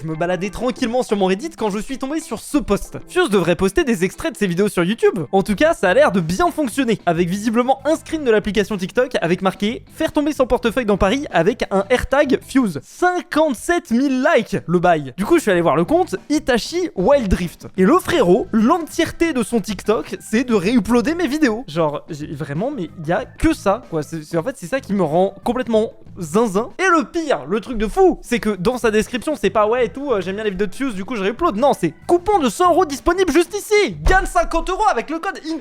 Je me baladais tranquillement sur mon Reddit quand je suis tombé sur ce post. Fuse devrait poster des extraits de ses vidéos sur YouTube. En tout cas, ça a l'air de bien fonctionner, avec visiblement un screen de l'application TikTok avec marqué « Faire tomber son portefeuille dans Paris avec un AirTag Fuse ». 57 000 likes le bail. Du coup, je suis allé voir le compte Itachi Wild Drift. Et le frérot, l'entièreté de son TikTok, c'est de réuploader mes vidéos. Genre, vraiment, mais il y a que ça, quoi. En fait, c'est ça qui me rend complètement zinzin. Et le pire, le truc de fou, c'est que dans sa description, c'est pas ouais et tout, j'aime bien les vidéos de Fuse, du coup je réupload. Non, c'est coupon de 100 € disponible juste ici. Gagne 50 € avec le code IN.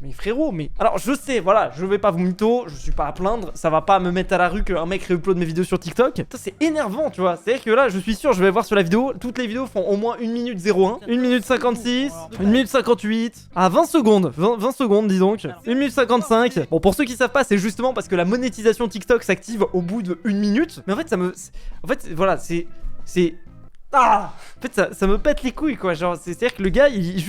Mais frérot, mais... Alors je sais, voilà, je vais pas vous mytho, je suis pas à plaindre, ça va pas me mettre à la rue qu'un mec réupload mes vidéos sur TikTok. Ça c'est énervant, tu vois. C'est-à-dire que là, je suis sûr, je vais voir sur la vidéo, toutes les vidéos font au moins 1 minute 01, 1 minute 56, 1 minute 58, à 20 secondes, 20 secondes dis donc, 1 minute 55. Bon, pour ceux qui savent pas, c'est justement parce que la monétisation TikTok s'active au bout de 1 minute. Mais en fait, ça me... En fait, voilà, c'est... Ah, en fait ça me pète les couilles quoi, genre c'est-à-dire que le gars il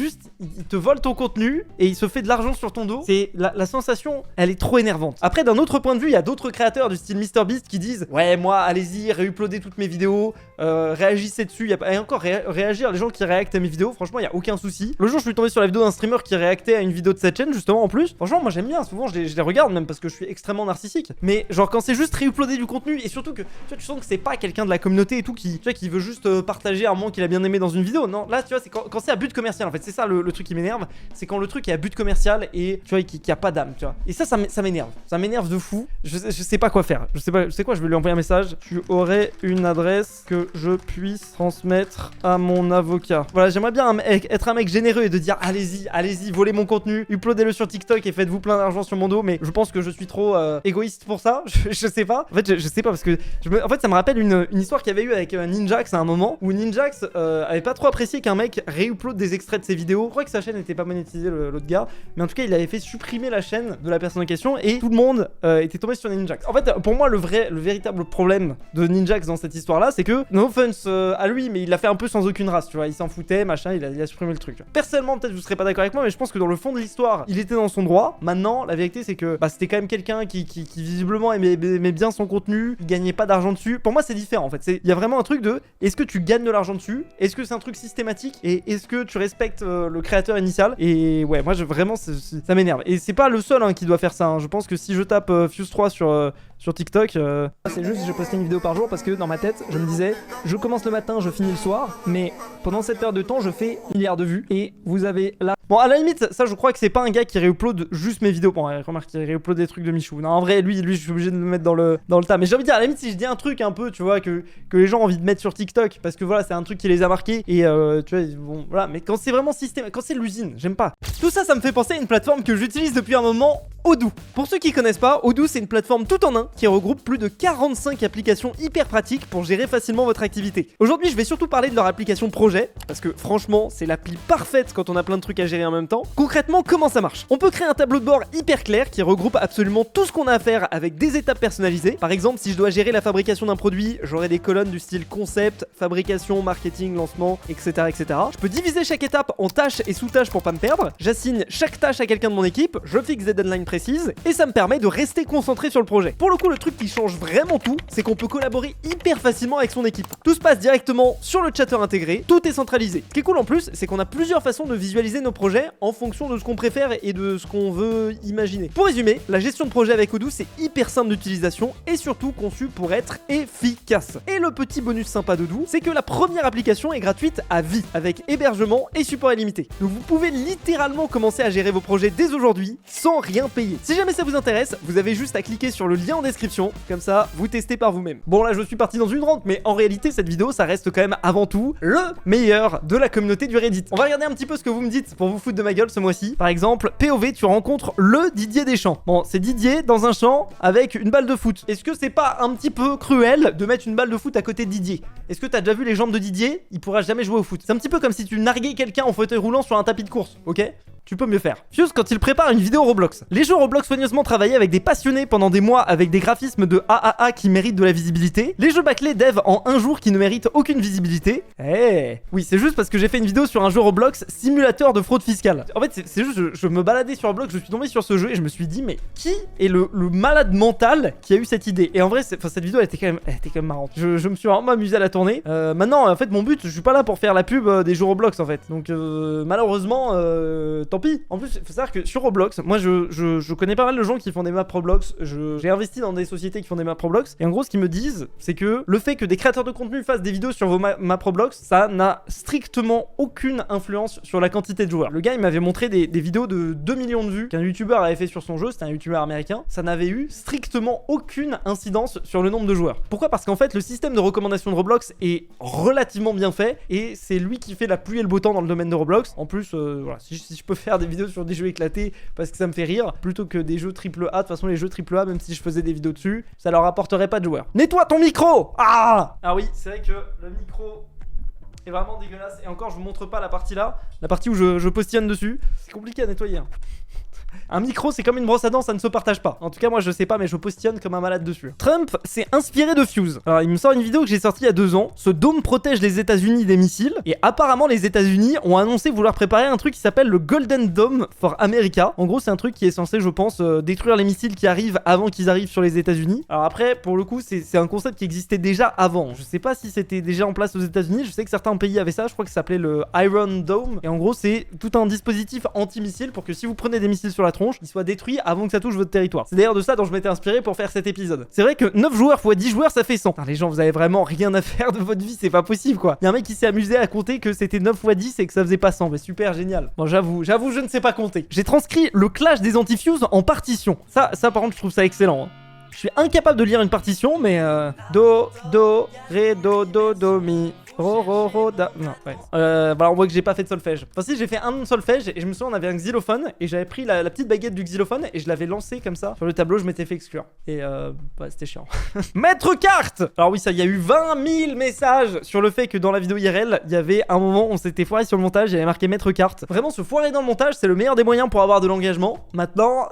te vole ton contenu et il se fait de l'argent sur ton dos. C'est la sensation, elle est trop énervante. Après d'un autre point de vue, il y a d'autres créateurs du style MrBeast qui disent ouais moi allez-y, réuploadez toutes mes vidéos, réagissez dessus, et encore réagir les gens qui réactent à mes vidéos, franchement il y a aucun souci. Le jour je suis tombé sur la vidéo d'un streamer qui réactait à une vidéo de cette chaîne justement en plus. Franchement moi j'aime bien, souvent je les regarde même parce que je suis extrêmement narcissique. Mais genre quand c'est juste réuploader du contenu et surtout que tu sens que c'est pas quelqu'un de la communauté et tout qui veut juste partager un moment qu'il a bien aimé dans une vidéo. Non, là tu vois c'est quand c'est à but commercial en fait, c'est ça le truc qui m'énerve, c'est quand le truc est à but commercial et tu vois qui a pas d'âme, tu vois. Et ça m'énerve de fou. Je sais pas quoi faire. Je sais quoi, je vais lui envoyer un message. Tu aurais une adresse que je puisse transmettre à mon avocat. Voilà, j'aimerais bien être un mec généreux et de dire allez-y, volez mon contenu, uploadez-le sur TikTok et faites-vous plein d'argent sur mon dos, mais je pense que je suis trop égoïste pour ça. Je sais pas. En fait, je sais pas parce que en fait ça me rappelle une histoire qu'il y avait eu avec Ninjax à un moment où Ninjax avait pas trop apprécié qu'un mec réupload des extraits de ses vidéos. Je crois que sa chaîne n'était pas monétisée, l'autre gars, mais en tout cas il avait fait supprimer la chaîne de la personne en question et tout le monde était tombé sur Ninjax. En fait pour moi le véritable problème de Ninjax dans cette histoire là, c'est que no offense à lui, mais il l'a fait un peu sans aucune race, tu vois, il s'en foutait, machin, il a supprimé le truc. Personnellement peut-être vous serez pas d'accord avec moi, mais je pense que dans le fond de l'histoire il était dans son droit. Maintenant la vérité c'est que c'était quand même quelqu'un qui visiblement aimait bien son contenu, il gagnait pas d'argent dessus. Pour moi c'est différent en fait, il y a vraiment un truc de est-ce que tu gagnes de l'argent dessus, est-ce que c'est un truc systématique et est-ce que tu respectes le créateur initial. Et ouais moi vraiment ça m'énerve et c'est pas le seul qui doit faire ça, hein. Je pense que si je tape Fuse 3 sur TikTok, c'est juste je postais une vidéo par jour parce que dans ma tête je me disais je commence le matin, je finis le soir, mais pendant cette heure de temps je fais milliards de vues et vous avez là. Bon à la limite ça je crois que c'est pas un gars qui réupload juste mes vidéos. Bon remarque il réupload des trucs de Michou. Non en vrai lui je suis obligé de le mettre dans le tas. Mais j'ai envie de dire à la limite si je dis un truc un peu tu vois que les gens ont envie de mettre sur TikTok parce que voilà c'est un truc qui les a marqués et tu vois bon voilà, mais quand c'est vraiment systématique, quand c'est l'usine j'aime pas. Tout ça me fait penser à une plateforme que j'utilise depuis un moment, Odoo. Pour ceux qui connaissent pas, Odoo c'est une plateforme tout en un qui regroupe plus de 45 applications hyper pratiques pour gérer facilement votre activité. Aujourd'hui je vais surtout parler de leur application projet parce que franchement c'est l'appli parfaite quand on a plein de trucs à gérer en même temps. Concrètement comment ça marche? On peut créer un tableau de bord hyper clair qui regroupe absolument tout ce qu'on a à faire avec des étapes personnalisées. Par exemple si je dois gérer la fabrication d'un produit, j'aurai des colonnes du style concept, fabrication, marketing, lancement, etc. Je peux diviser chaque étape en tâches et sous-tâches pour pas me perdre. J'assigne chaque tâche à quelqu'un de mon équipe, je fixe des deadlines précises et ça me permet de rester concentré sur le projet. Pour le coup le truc qui change vraiment tout, c'est qu'on peut collaborer hyper facilement avec son équipe. Tout se passe directement sur le chatter intégré, tout est centralisé. Ce qui est cool en plus, c'est qu'on a plusieurs façons de visualiser nos projets en fonction de ce qu'on préfère et de ce qu'on veut imaginer. Pour résumer, la gestion de projet avec Odoo c'est hyper simple d'utilisation et surtout conçu pour être efficace. Et le petit bonus sympa d'Odoo, c'est que la première application est gratuite à vie, avec hébergement et support illimité. Donc vous pouvez littéralement commencer à gérer vos projets dès aujourd'hui sans rien payer. Si jamais ça vous intéresse, vous avez juste à cliquer sur le lien en description, comme ça vous testez par vous-même. Bon là je suis parti dans une rente, mais en réalité cette vidéo ça reste quand même avant tout le meilleur de la communauté du Reddit. On va regarder un petit peu ce que vous me dites pour vous foutre de ma gueule ce mois-ci. Par exemple, POV tu rencontres le Didier Deschamps. Bon c'est Didier dans un champ avec une balle de foot. Est-ce que c'est pas un petit peu cruel de mettre une balle de foot à côté de Didier? Est-ce que t'as déjà vu les jambes de Didier? Il pourra jamais jouer au foot. C'est un petit peu comme si tu narguais quelqu'un en fauteuil roulant sur un tapis de course, ok? tu peux mieux faire. Fuse quand il prépare une vidéo Roblox. Les jeux Roblox soigneusement travaillés avec des passionnés pendant des mois avec des graphismes de AAA qui méritent de la visibilité. Les jeux bâclés dev en un jour qui ne méritent aucune visibilité. Oui, c'est juste parce que j'ai fait une vidéo sur un jeu Roblox simulateur de fraude fiscale. En fait, c'est juste, je me baladais sur Roblox, je suis tombé sur ce jeu et je me suis dit, mais qui est le malade mental qui a eu cette idée? Et en vrai, cette vidéo, elle était quand même marrante. Je me suis vraiment amusé à la tourner. Maintenant, en fait, mon but, je suis pas là pour faire la pub des jeux Roblox, en fait. Donc, malheureusement, tant pis. En plus, il faut savoir que sur Roblox, moi, je connais pas mal de gens qui font des maps Roblox. J'ai investi dans des sociétés qui font des maps Roblox. Et en gros, ce qu'ils me disent, c'est que le fait que des créateurs de contenu fassent des vidéos sur vos maps Roblox, ça n'a strictement aucune influence sur la quantité de joueurs. Le gars, il m'avait montré des vidéos de 2 millions de vues qu'un youtubeur avait fait sur son jeu. C'était un youtubeur américain. Ça n'avait eu strictement aucune incidence sur le nombre de joueurs. Pourquoi? Parce qu'en fait, le système de recommandation de Roblox est relativement bien fait et c'est lui qui fait la pluie et le beau temps dans le domaine de Roblox. En plus, voilà, si je peux faire des vidéos sur des jeux éclatés parce que ça me fait rire, plutôt que des jeux AAA, de toute façon les jeux AAA, même si je faisais des vidéos dessus, ça leur apporterait pas de joueurs. Nettoie ton micro! Ah oui, c'est vrai que le micro est vraiment dégueulasse. Et encore, je vous montre pas la partie là, la partie où je postillonne dessus. C'est compliqué à nettoyer. Un micro, c'est comme une brosse à dents, ça ne se partage pas. En tout cas, moi, je sais pas, mais je postillonne comme un malade dessus. Trump s'est inspiré de Fuse. Alors, il me sort une vidéo que j'ai sortie il y a 2 ans. Ce dôme protège les États-Unis des missiles. Et apparemment, les États-Unis ont annoncé vouloir préparer un truc qui s'appelle le Golden Dome for America. En gros, c'est un truc qui est censé, je pense, détruire les missiles qui arrivent avant qu'ils arrivent sur les États-Unis. Alors après, pour le coup, c'est un concept qui existait déjà avant. Je sais pas si c'était déjà en place aux États-Unis. Je sais que certains pays avaient ça. Je crois que ça s'appelait le Iron Dome. Et en gros, c'est tout un dispositif anti-missile pour que si vous prenez des missiles sur la tronche, ils soient détruits avant que ça touche votre territoire. C'est d'ailleurs de ça dont je m'étais inspiré pour faire cet épisode. C'est vrai que 9 joueurs x 10 joueurs, ça fait 100. Putain, les gens, vous avez vraiment rien à faire de votre vie, c'est pas possible quoi. Il y a un mec qui s'est amusé à compter que c'était 9 x 10 et que ça faisait pas 100. Mais super génial. Bon, j'avoue, je ne sais pas compter. J'ai transcrit le clash des anti-fuse en partition. Ça par contre, je trouve ça excellent. Hein. Je suis incapable de lire une partition, mais do, ré, do, mi. Da. Non, ouais. Voilà, on voit que j'ai pas fait de solfège. Enfin, si, j'ai fait un solfège et je me souviens, on avait un xylophone et j'avais pris la petite baguette du xylophone et je l'avais lancé comme ça sur le tableau. Je m'étais fait exclure. Et ouais, c'était chiant. Maître carte! Alors, oui, ça, il y a eu 20 000 messages sur le fait que dans la vidéo IRL, il y avait un moment, on s'était foiré sur le montage, il y avait marqué Maître carte. Vraiment, se foirer dans le montage, c'est le meilleur des moyens pour avoir de l'engagement. Maintenant,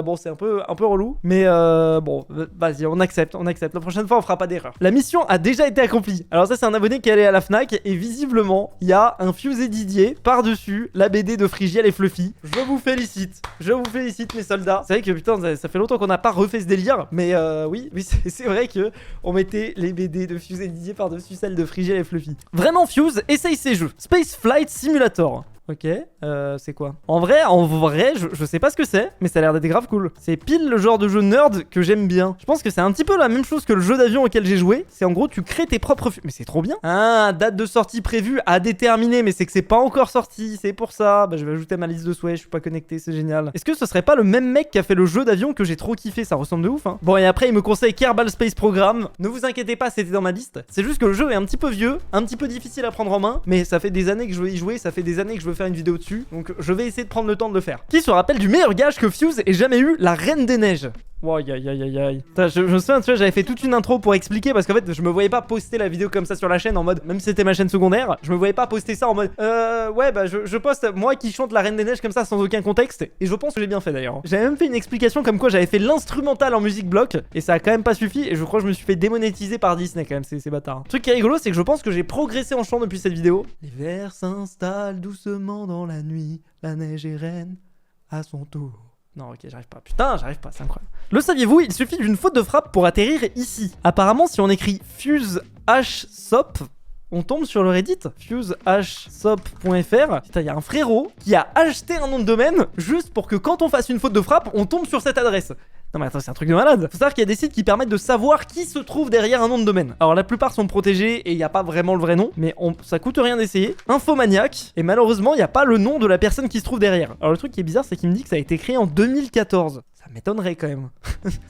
bon, c'est un peu relou, mais bon, vas-y, on accepte. La prochaine fois, on fera pas d'erreur. La mission a déjà été accomplie. Alors, ça, c'est un abonné qui est allé à la Fnac et visiblement il y a un Fuse et Didier par-dessus la BD de Frigiel et Fluffy. Je vous félicite mes soldats. C'est vrai que putain ça fait longtemps qu'on n'a pas refait ce délire, mais oui c'est vrai que on mettait les BD de Fuse et Didier par-dessus celles de Frigiel et Fluffy. Vraiment Fuse essaye ses jeux. Space Flight Simulator. Ok, c'est quoi? En vrai, je sais pas ce que c'est, mais ça a l'air d'être grave cool. C'est pile le genre de jeu nerd que j'aime bien. Je pense que c'est un petit peu la même chose que le jeu d'avion auquel j'ai joué. C'est en gros, tu crées tes propres... Mais c'est trop bien. Ah, date de sortie prévue à déterminer, mais c'est que c'est pas encore sorti, c'est pour ça. Bah, je vais ajouter à ma liste de souhaits, je suis pas connecté, c'est génial. Est-ce que ce serait pas le même mec qui a fait le jeu d'avion que j'ai trop kiffé? Ça ressemble de ouf, hein. Bon, et après, il me conseille Kerbal Space Program. Ne vous inquiétez pas, c'était dans ma liste. C'est juste que le jeu est un petit peu vieux, un petit peu difficile à prendre en main, mais ça fait des années que je veux y jouer, ça fait des années que je veux faire une vidéo dessus, donc je vais essayer de prendre le temps de le faire. Qui se rappelle du meilleur gage que Fuse ait jamais eu, la Reine des Neiges? Aïe. Je me souviens, tu vois, j'avais fait toute une intro pour expliquer parce qu'en fait, je me voyais pas poster la vidéo comme ça sur la chaîne en mode, même si c'était ma chaîne secondaire, je me voyais pas poster ça en mode, ouais, bah je poste moi qui chante la Reine des Neiges comme ça sans aucun contexte, et je pense que j'ai bien fait d'ailleurs. J'avais même fait une explication comme quoi j'avais fait l'instrumental en musique bloc, et ça a quand même pas suffi, et je crois que je me suis fait démonétiser par Disney quand même, ces bâtards. Le truc qui est rigolo, c'est que je pense que j'ai progressé en chant depuis cette vidéo. L'hiver s'installe doucement dans la nuit, la neige est reine à son tour. Non, ok, j'arrive pas. Putain, j'arrive pas, c'est incroyable. Le saviez-vous, il suffit d'une faute de frappe pour atterrir ici. Apparemment, si on écrit Fuse H SOP, on tombe sur le Reddit, fusehsop.fr. Putain, il y a un frérot qui a acheté un nom de domaine juste pour que quand on fasse une faute de frappe, on tombe sur cette adresse. Non mais attends, c'est un truc de malade. Faut savoir qu'il y a des sites qui permettent de savoir qui se trouve derrière un nom de domaine. Alors la plupart sont protégés et il n'y a pas vraiment le vrai nom, mais ça coûte rien d'essayer. Infomaniac, et malheureusement il n'y a pas le nom de la personne qui se trouve derrière. Alors le truc qui est bizarre, c'est qu'il me dit que ça a été créé en 2014. Ça Ça m'étonnerait quand même.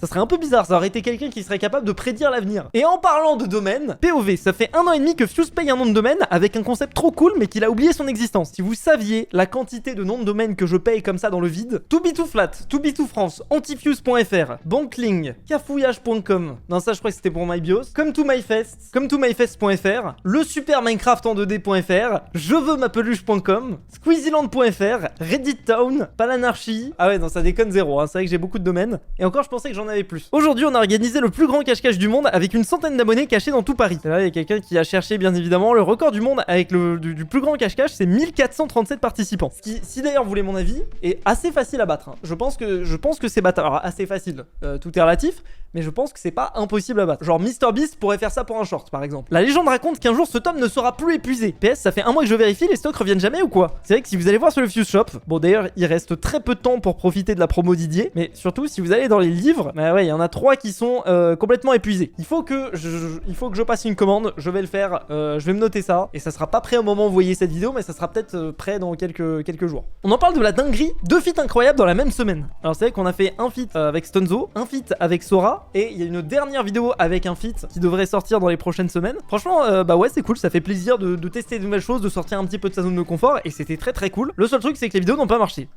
Ça serait un peu bizarre, ça aurait été quelqu'un qui serait capable de prédire l'avenir. Et en parlant de domaine, POV, ça fait 1 an et demi que Fuse paye un nom de domaine avec un concept trop cool mais qu'il a oublié son existence. Si vous saviez la quantité de noms de domaine que je paye comme ça dans le vide, 2B2Flat, 2B2France, Antifuse.fr, Bankling, Cafouillage.com, non ça je crois que c'était pour MyBios, Come2MyFest, Come2MyFest.fr, le Super Minecraft en 2D.fr, Je veux ma peluche.com, Squeezyland.fr, Reddit Town, Palanarchy. Ah ouais non ça déconne zéro, hein. C'est vrai que j'ai beaucoup de domaines. Et encore je pensais que j'en avais plus. Aujourd'hui on a organisé le plus grand cache-cache du monde avec une centaine d'abonnés cachés dans tout Paris. Et là il y a quelqu'un qui a cherché bien évidemment le record du monde avec du plus grand cache-cache, c'est 1437 participants. Ce qui, si d'ailleurs vous voulez mon avis, est assez facile à battre. Hein. Je pense que c'est battable. Alors assez facile, tout est relatif. Mais je pense que c'est pas impossible à battre. Genre MrBeast pourrait faire ça pour un short par exemple. La légende raconte qu'un jour ce tome ne sera plus épuisé. PS, ça fait 1 mois que je vérifie, les stocks reviennent jamais ou quoi? C'est vrai que si vous allez voir sur le Fuse Shop, bon d'ailleurs il reste très peu de temps pour profiter de la promo Didier, mais surtout si vous allez dans les livres, bah ouais il y en a 3 qui sont complètement épuisés. Il faut que je passe une commande, je vais le faire, je vais me noter ça, et ça sera pas prêt au moment où vous voyez cette vidéo, mais ça sera peut-être prêt dans quelques jours. On en parle de la dinguerie, 2 feats incroyables dans la même semaine. Alors c'est vrai qu'on a fait un feat avec Stunzo, un feat avec Sora, et il y a une dernière vidéo avec un feat qui devrait sortir dans les prochaines semaines. Franchement, bah ouais, c'est cool, ça fait plaisir de tester de nouvelles choses, de sortir un petit peu de sa zone de confort, et c'était très très cool. Le seul truc, c'est que les vidéos n'ont pas marché.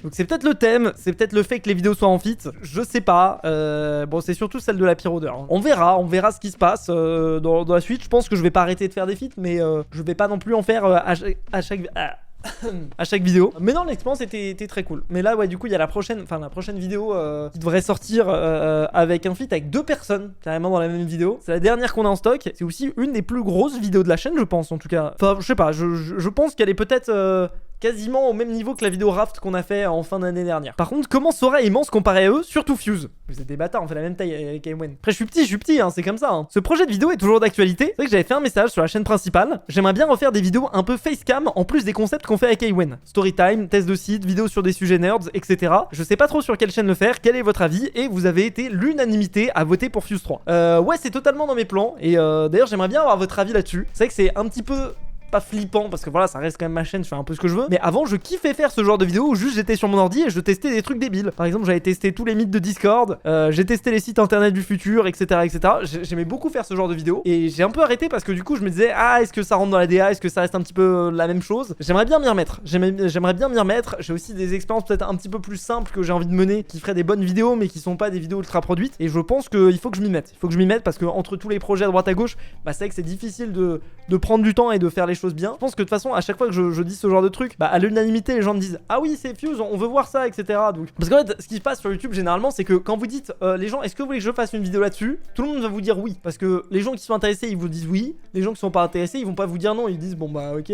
Donc c'est peut-être le thème, c'est peut-être le fait que les vidéos soient en feat, je sais pas. Bon, c'est surtout celle de la pire odeur. On verra ce qui se passe dans la suite. Je pense que je vais pas arrêter de faire des feats, mais je vais pas non plus en faire à chaque vidéo. Mais non, l'expérience était très cool. Mais là, ouais, du coup, il y a la prochaine vidéo qui devrait sortir avec un feat avec 2 personnes carrément dans la même vidéo. C'est la dernière qu'on a en stock. C'est aussi une des plus grosses vidéos de la chaîne, je pense, en tout cas. Enfin, je sais pas, je pense qu'elle est peut-être quasiment au même niveau que la vidéo Raft qu'on a fait en fin d'année dernière. Par contre, comment Sora est immense comparé à eux, surtout Fuse? Vous êtes des bâtards, on fait la même taille avec Ewen. Après, je suis petit, hein, c'est comme ça. Hein. Ce projet de vidéo est toujours d'actualité. C'est vrai que j'avais fait un message sur la chaîne principale. J'aimerais bien refaire des vidéos un peu facecam en plus des concepts qu'on fait avec Ewen. Storytime, test de site, vidéos sur des sujets nerds, etc. Je sais pas trop sur quelle chaîne le faire, quel est votre avis, et vous avez été l'unanimité à voter pour Fuse 3. Ouais, c'est totalement dans mes plans, et d'ailleurs, j'aimerais bien avoir votre avis là-dessus. C'est vrai que c'est un petit peu pas flippant parce que voilà ça reste quand même ma chaîne, je fais un peu ce que je veux, mais avant je kiffais faire ce genre de vidéo où juste j'étais sur mon ordi et je testais des trucs débiles. Par exemple j'avais testé tous les mythes de Discord, j'ai testé les sites internet du futur, etc. J'aimais beaucoup faire ce genre de vidéo et j'ai un peu arrêté parce que du coup je me disais ah est-ce que ça rentre dans la DA, est-ce que ça reste un petit peu la même chose. J'aimerais bien m'y remettre, j'ai aussi des expériences peut-être un petit peu plus simples que j'ai envie de mener qui feraient des bonnes vidéos mais qui sont pas des vidéos ultra produites, et je pense qu'il faut que je m'y mette, parce que entre tous les projets à droite à gauche, bah c'est vrai que c'est difficile de prendre du temps et de faire les choses bien. Je pense que de toute façon à chaque fois que je dis ce genre de truc, bah à l'unanimité les gens me disent ah oui c'est Fuse, on veut voir ça, etc. Donc parce qu'en fait ce qui se passe sur YouTube généralement c'est que quand vous dites les gens est-ce que vous voulez que je fasse une vidéo là-dessus, tout le monde va vous dire oui, parce que les gens qui sont intéressés ils vous disent oui, les gens qui sont pas intéressés ils vont pas vous dire non, ils disent bon bah ok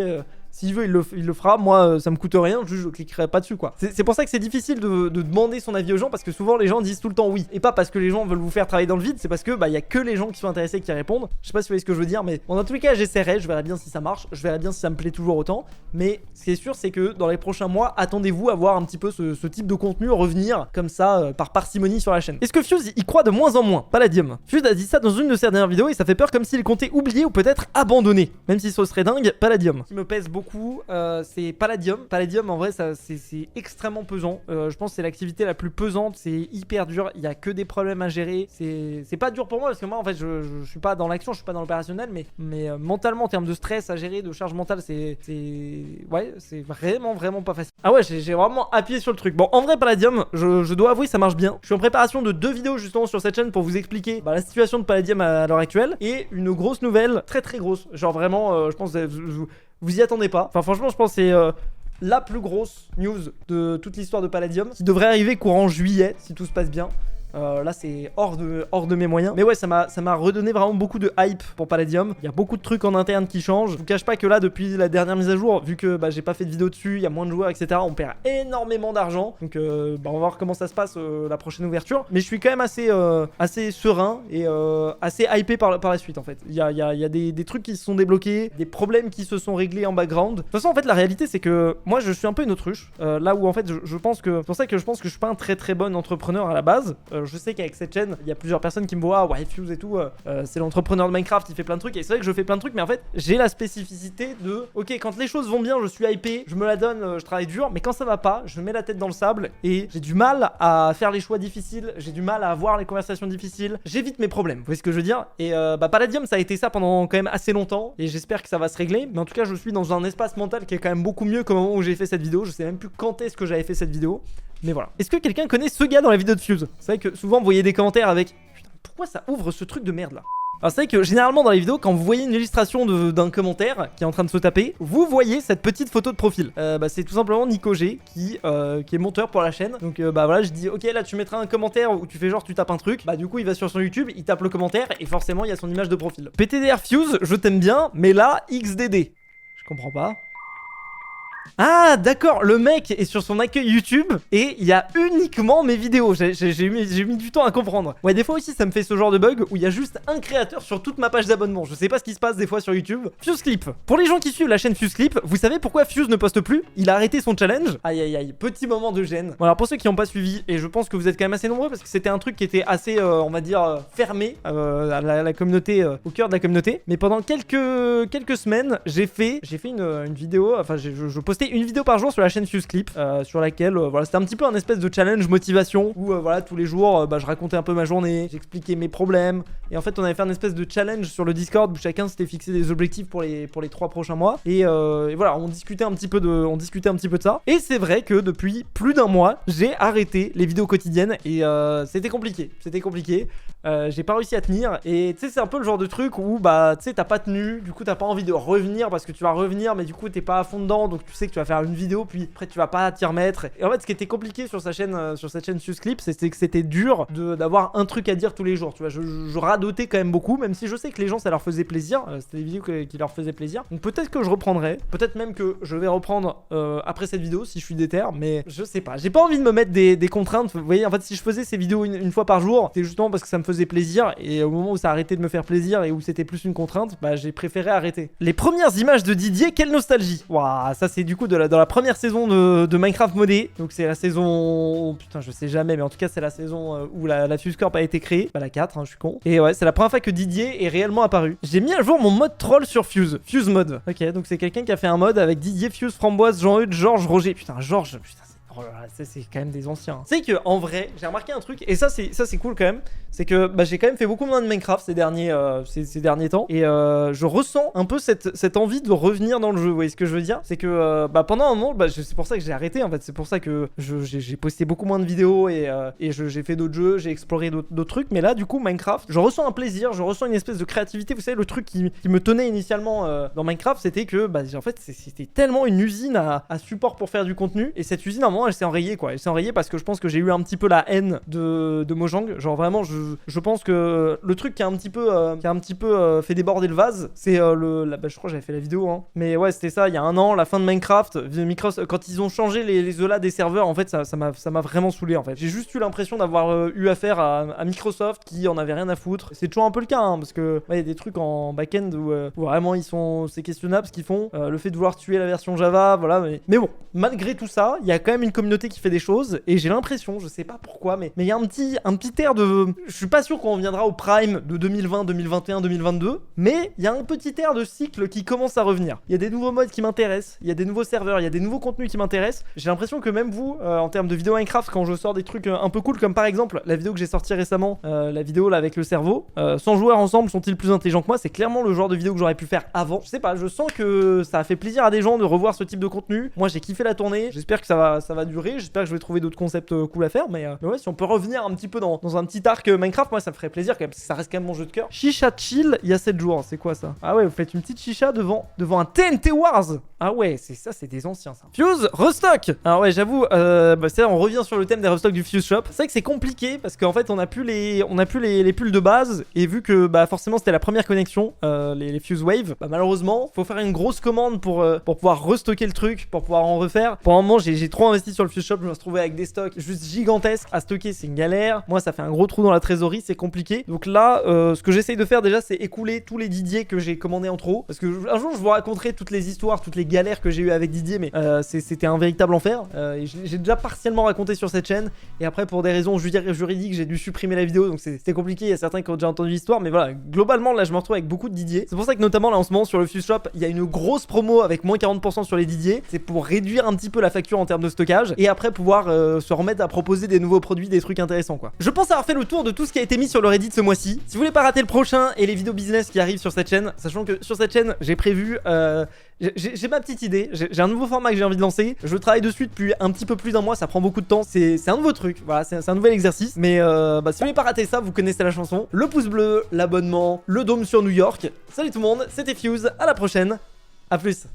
s'il veut, il le fera. Moi, ça me coûte rien, juste je cliquerai pas dessus, quoi. C'est pour ça que c'est difficile de demander son avis aux gens, parce que souvent les gens disent tout le temps oui. Et pas parce que les gens veulent vous faire travailler dans le vide, c'est parce que bah y a que les gens qui sont intéressés qui répondent. Je sais pas si vous voyez ce que je veux dire, mais bon, dans tous les cas, j'essaierai, je verrai bien si ça marche, je verrai bien si ça me plaît toujours autant. Mais ce qui est sûr, c'est que dans les prochains mois, attendez-vous à voir un petit peu ce type de contenu revenir comme ça par parcimonie sur la chaîne. Est-ce que Fuse y croit de moins en moins? Palladium. Fuse a dit ça dans une de ses dernières vidéos et ça fait peur comme s'il comptait oublier ou peut-être abandonner. Même si ce serait dingue, Palladium. Ce qui me pèse beaucoup, c'est Palladium. Palladium, en vrai, c'est extrêmement pesant. Je pense que c'est l'activité la plus pesante. C'est hyper dur. Il y a que des problèmes à gérer. C'est pas dur pour moi parce que moi, en fait, je suis pas dans l'action, je suis pas dans l'opérationnel, mais mentalement, en termes de stress à gérer, de charge mentale, c'est vraiment pas facile. Ah ouais, j'ai vraiment appuyé sur le truc. Bon, en vrai, Palladium, je dois avouer, ça marche bien. Je suis en préparation de 2 vidéos justement sur cette chaîne pour vous expliquer la situation de Palladium à l'heure actuelle et une grosse nouvelle, très grosse. Genre vraiment, je pense que vous y attendez pas. Enfin franchement je pense que c'est la plus grosse news de toute l'histoire de Palladium, qui devrait arriver courant juillet si tout se passe bien. Là c'est hors de mes moyens, mais ouais ça m'a redonné vraiment beaucoup de hype pour Palladium. Il y a beaucoup de trucs en interne qui changent. Je vous cache pas que là depuis la dernière mise à jour, vu que j'ai pas fait de vidéo dessus, il y a moins de joueurs, etc., on perd énormément d'argent. Donc on va voir comment ça se passe la prochaine ouverture. Mais je suis quand même assez serein et assez hypé par la suite en fait. Il y a des trucs qui se sont débloqués, des problèmes qui se sont réglés en background. De toute façon en fait la réalité c'est que moi je suis un peu une autruche, là où en fait je pense que c'est pour ça que je pense que je suis pas un très bon entrepreneur à la base. je sais qu'avec cette chaîne, il y a plusieurs personnes qui me voient, ouais, Fuse et tout, c'est l'entrepreneur de Minecraft, il fait plein de trucs. Et c'est vrai que je fais plein de trucs, mais en fait, j'ai la spécificité de, ok, quand les choses vont bien, je suis hypé, je me la donne, je travaille dur, mais quand ça va pas, je mets la tête dans le sable et j'ai du mal à faire les choix difficiles, j'ai du mal à avoir les conversations difficiles, j'évite mes problèmes, vous voyez ce que je veux dire? Et Palladium, ça a été ça pendant quand même assez longtemps, et j'espère que ça va se régler, mais en tout cas, je suis dans un espace mental qui est quand même beaucoup mieux qu'au moment où j'ai fait cette vidéo. Je sais même plus quand est-ce que j'avais fait cette vidéo, mais voilà. Est-ce que quelqu'un connaît ce gars dans la vidéo de Fuse? C'est vrai que souvent vous voyez des commentaires avec, putain, pourquoi ça ouvre ce truc de merde là? Alors c'est vrai que généralement dans les vidéos, quand vous voyez une illustration d'un commentaire qui est en train de se taper, vous voyez cette petite photo de profil. C'est tout simplement Nico G qui est monteur pour la chaîne. Donc voilà, je dis ok, là tu mettras un commentaire où tu fais genre tu tapes un truc. Bah du coup il va sur son YouTube, il tape le commentaire et forcément il y a son image de profil. PTDR Fuse, je t'aime bien, mais là XDD. Je comprends pas. Ah d'accord, le mec est sur son accueil YouTube et il y a uniquement mes vidéos. J'ai mis du temps à comprendre. Ouais, des fois aussi ça me fait ce genre de bug où il y a juste un créateur sur toute ma page d'abonnement. Je sais pas ce qui se passe des fois sur YouTube. Fuse Clip. Pour les gens qui suivent la chaîne Fuse Clip, vous savez pourquoi Fuse ne poste plus? Il a arrêté son challenge. Aïe aïe aïe, petit moment de gêne. Bon alors pour ceux qui n'ont pas suivi, et je pense que vous êtes quand même assez nombreux parce que c'était un truc qui était assez, on va dire, fermé à la communauté, au cœur de la communauté. Mais pendant quelques semaines, j'ai fait une vidéo, enfin je postais une vidéo par jour sur la chaîne Fuse Clip, sur laquelle voilà, c'était un petit peu un espèce de challenge motivation où voilà, tous les jours je racontais un peu ma journée, j'expliquais mes problèmes, et en fait on avait fait un espèce de challenge sur le Discord où chacun s'était fixé des objectifs pour les 3 prochains mois, et voilà, on discutait un petit peu de ça. Et c'est vrai que depuis plus d'un mois j'ai arrêté les vidéos quotidiennes et c'était compliqué, j'ai pas réussi à tenir. Et tu sais, c'est un peu le genre de truc où bah tu sais, t'as pas tenu, du coup t'as pas envie de revenir parce que tu vas revenir, mais du coup t'es pas à fond dedans, donc tu sais que tu vas faire une vidéo puis après tu vas pas t'y remettre. Et en fait ce qui était compliqué sur cette chaîne Fuse Clip, c'était que c'était dur d'avoir un truc à dire tous les jours, tu vois. Je radotais quand même beaucoup, même si je sais que les gens ça leur faisait plaisir, c'était des vidéos qui leur faisaient plaisir. Donc peut-être que je reprendrai, peut-être même que je vais reprendre après cette vidéo si je suis déter, mais je sais pas, j'ai pas envie de me mettre des contraintes. Vous voyez, en fait si je faisais ces vidéos une fois par jour, c'était justement parce que ça me faisait plaisir, et au moment où ça a arrêté de me faire plaisir et où c'était plus une contrainte, bah j'ai préféré arrêter. Les premières images de Didier, quelle nostalgie. Waouh, ça c'est du coup dans la première saison de Minecraft modé. Donc c'est la saison, putain je sais jamais, mais en tout cas c'est la saison où la Fuse Corp a été créée, bah la 4 hein, je suis con. Et ouais, c'est la première fois que Didier est réellement apparu. J'ai mis à jour mon mode troll sur Fuse mode. Ok, donc c'est quelqu'un qui a fait un mode avec Didier, Fuse, Framboise, Jean-Eudes, Georges, Roger. Putain Georges, putain. Oh là là, c'est quand même des anciens. C'est que en vrai, j'ai remarqué un truc, et ça c'est cool quand même, c'est que bah, j'ai quand même fait beaucoup moins de Minecraft ces derniers temps, et je ressens un peu cette envie de revenir dans le jeu. Vous voyez ce que je veux dire? C'est que bah, pendant un moment, bah, c'est pour ça que j'ai arrêté en fait, c'est pour ça que j'ai posté beaucoup moins de vidéos, et j'ai fait d'autres jeux, j'ai exploré d'autres trucs, mais là du coup Minecraft, je ressens un plaisir, je ressens une espèce de créativité. Vous savez, le truc qui me tenait initialement dans Minecraft, c'était que bah, en fait c'était tellement une usine à support pour faire du contenu, et cette usine à un moment elle s'est enrayée quoi. Elle s'est enrayée parce que je pense que j'ai eu un petit peu la haine de Mojang. Genre vraiment, je pense que le truc qui a un petit peu fait déborder le vase, c'est bah, je crois que j'avais fait la vidéo hein. Mais ouais, c'était ça, il y a un an, la fin de Minecraft, Microsoft, quand ils ont changé les ELA des serveurs, en fait ça m'a vraiment saoulé en fait. J'ai juste eu l'impression d'avoir eu affaire à Microsoft qui en avait rien à foutre. C'est toujours un peu le cas hein, parce que il y a des trucs en back-end où vraiment c'est questionnable ce qu'ils font. Le fait de vouloir tuer la version Java, voilà. Mais bon, malgré tout ça, il y a quand même une communauté qui fait des choses, et j'ai l'impression, je sais pas pourquoi, mais il y a un petit air de... Je suis pas sûr qu'on reviendra au prime de 2020, 2021, 2022, mais il y a un petit air de cycle qui commence à revenir. Il y a des nouveaux modes qui m'intéressent, il y a des nouveaux serveurs, il y a des nouveaux contenus qui m'intéressent. J'ai l'impression que même vous, en termes de vidéo Minecraft, quand je sors des trucs un peu cool, comme par exemple la vidéo que j'ai sortie récemment, la vidéo là avec le cerveau, 100 joueurs ensemble sont-ils plus intelligents que moi, c'est clairement le genre de vidéo que j'aurais pu faire avant. Je sais pas, je sens que ça a fait plaisir à des gens de revoir ce type de contenu. Moi j'ai kiffé la tournée, j'espère que ça va durer, j'espère que je vais trouver d'autres concepts cool à faire, mais ouais, si on peut revenir un petit peu dans un petit arc Minecraft, moi ça me ferait plaisir quand même, parce que ça reste quand même mon jeu de cœur. Chicha chill il y a 7 jours, c'est quoi ça? Ah ouais, vous faites une petite chicha devant un TNT Wars. Ah ouais, c'est des anciens ça. Fuse restock. Alors ouais, j'avoue, c'est on revient sur le thème des restocks du Fuse Shop. C'est vrai que c'est compliqué parce qu'en fait on a plus les pulls de base, et vu que bah forcément c'était la première connexion, les Fuse Wave, bah malheureusement faut faire une grosse commande pour pouvoir restocker le truc, pour pouvoir en refaire. Pour un moment j'ai trop investi sur le Fuse Shop, je me suis retrouvé avec des stocks juste gigantesques. À stocker, c'est une galère. Moi, ça fait un gros trou dans la trésorerie, c'est compliqué. Donc là, ce que j'essaye de faire déjà, c'est écouler tous les Didier que j'ai commandés en trop. Parce que un jour, je vous raconterai toutes les histoires, toutes les galères que j'ai eu avec Didier, mais c'était un véritable enfer. J'ai déjà partiellement raconté sur cette chaîne. Et après, pour des raisons juridiques, j'ai dû supprimer la vidéo. Donc c'était compliqué. Il y a certains qui ont déjà entendu l'histoire. Mais voilà, globalement, là, je me retrouve avec beaucoup de Didier. C'est pour ça que notamment là en ce moment sur le Fuse Shop, il y a une grosse promo avec moins 40% sur les Didier. C'est pour réduire un petit peu la facture en termes de stockage et après pouvoir se remettre à proposer des nouveaux produits, des trucs intéressants quoi. Je pense avoir fait le tour de tout ce qui a été mis sur le Reddit ce mois-ci. Si vous voulez pas rater le prochain et les vidéos business qui arrivent sur cette chaîne, sachant que sur cette chaîne j'ai prévu j'ai ma petite idée, j'ai un nouveau format que j'ai envie de lancer. Je travaille dessus depuis un petit peu plus d'un mois, ça prend beaucoup de temps. C'est un nouveau truc, voilà, c'est un nouvel exercice. Mais si vous voulez pas rater ça, vous connaissez la chanson. Le pouce bleu, l'abonnement, le dôme sur New York. Salut tout le monde, c'était Fuse, à la prochaine, à plus.